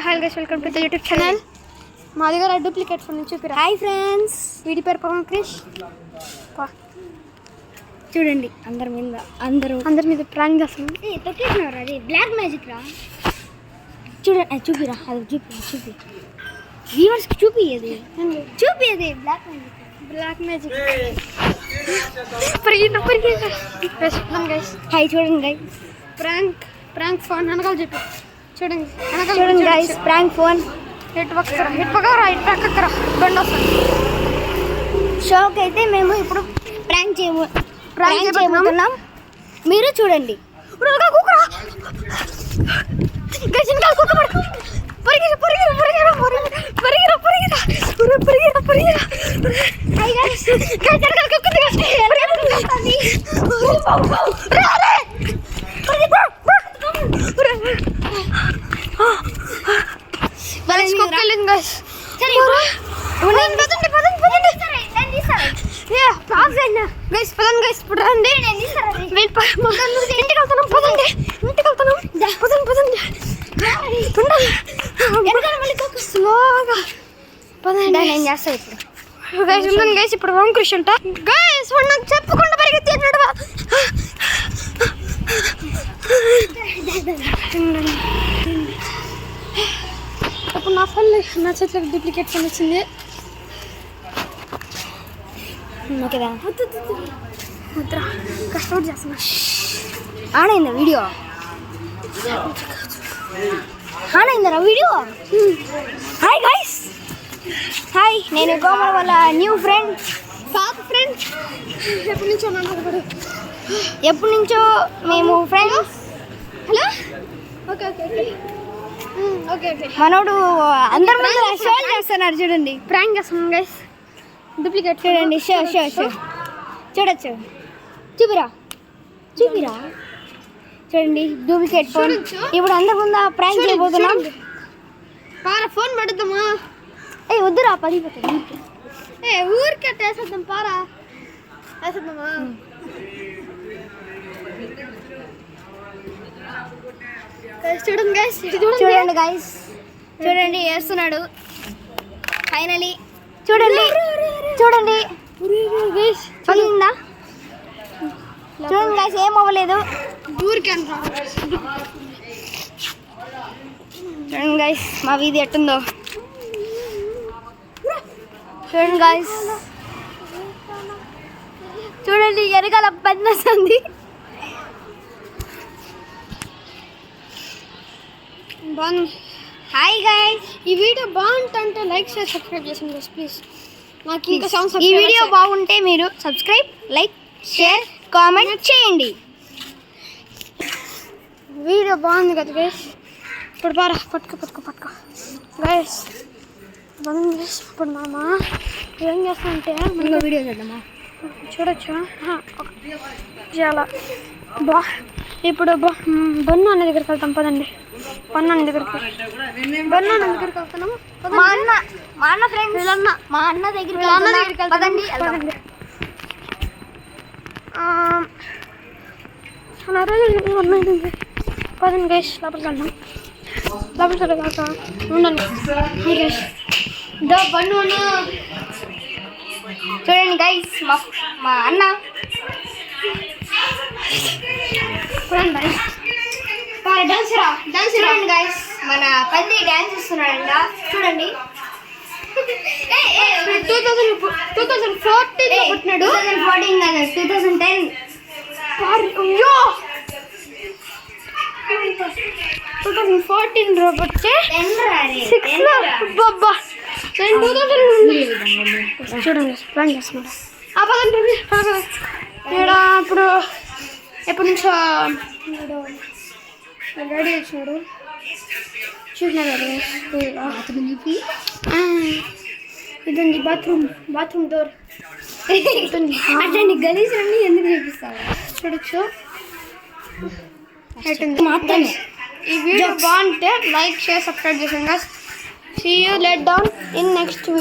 Hi guys, welcome to the YouTube channel. మా దగ్గర duplicate phone చూపిరా. Hi friends, వీడి పేరు పవన్ క్రిష్. చూడండి అందరి మీద ప్రాంక్ చేస్తాం. తొక్కేసినారు, అది బ్లాక్ మ్యాజిక్ రా. చూడండి, చూపిరా, అది చూపి వ్యూవర్స్కి చూపి అది బ్లాక్ మ్యాజిక్. హాయ్ చూడండి గైస్, ప్రాంక్ ఫోన్ వెనకాల చెప్పి చూడండి గైస్, ప్రాంక్ ఫోన్ షోకి అయితే మేము ఇప్పుడు ప్రాంక్ చేయబోతున్నాం. మీరు చూడండి. ఇప్పుడు ఓం కృషి అంట గైస్, నాకు చెప్పకుండా పరిగెత్తినాడు. ఇప్పుడు నా చేతిలోకి డూప్లికేట్ ఫోన్ వచ్చింది. ఓకేదా, కష్టపడి చేస్తున్నా. ఆడైందా వీడియో? ఆడైందరా వీడియో? హాయ్ గైస్, హాయ్, నేను గోమల వాళ్ళ న్యూ ఫ్రెండ్, పాత ఫ్రెండ్. ఎప్పటి నుంచో మేము friends. Hello, okay okay okay okay. మనోడు అందరి ముందు షో చేస్తున్నాడు. చూడండి, ప్రాంక్ చేస్తున్నాం గైస్. డూప్లికేట్ చూడండి, షో చూడొచ్చు. చూపిరా చూడండి, డూప్లికేట్ ఫోన్. ఇప్పుడు అందరి ముందు ప్రాంక్ చేయబోతున్నాం. పారా ఫోన్ పడుద్దామా? వద్దురా, పడిపోతుంది. ఊరికే వేసేద్దాం, పారా వేసేద్దామా? చూడండి గైస్, చూడండి వేస్తున్నాడు. ఫైనలీ చూడండి పగిలిందా? చూడండి గైస్, ఏం అవ్వలేదు. చూడండి గైస్, మా వీధి ఎట్టుందో చూడండి గైస్. చూడండి, వెనకాల పని వస్తుంది. హాయ్ గైస్, ఈ వీడియో బాగుంటుంటే లైక్ షేర్ సబ్స్క్రైబ్ చేయండి గైస్ ప్లీజ్. నాకు ఇంకా ఈ వీడియో బాగుంటే మీరు సబ్స్క్రైబ్, లైక్, షేర్, కామెంట్ చేయండి. వీడియో బాగుంది కదా గైస్. ఇప్పుడు బారా పట్టుకో గైస్. ఇప్పుడు మామ ఏం చేస్తామంటే ముందు వీడియో చేద్దామా? చూడొచ్చు చాలా ఇప్పుడు బన్ను అన్న దగ్గరికి వెళ్తాం. పదండి, బన్ను అన్న దగ్గరికి వెళ్తున్నాము. మా అన్న ఫ్రెండ్స్, మా అన్న దగ్గరికి పదండి. పదండి గైస్, లోపలికి వెళ్దాం. లోపలికి వెళ్ళాక ఉండండి గైస్. చూడండి గైస్, మా అన్న చూడండి గైస్, మన పంది డాన్స్ ఇస్తున్నాడంట. చూడండి, 2014 పుట్టినాడు. 2014 కాదు, 2010. 2014 వచ్చే 6 లో బాబా. చూడండి, ప్లాన్ చేస్తున్నాడు. ఇప్పుడు ఎప్పటి నుంచో రెడీ వచ్చినాడు. చూసినారు ఇదండి బాత్రూమ్ డోర్. అంటే గలీజ్ అన్ని ఎందుకు చూపిస్తావు? చూడొచ్చు. మాత్రమే ఈ వీడియో బాగుంటే లైక్, షేర్, సబ్స్క్రైబ్ చేయండి. See you later down in next video.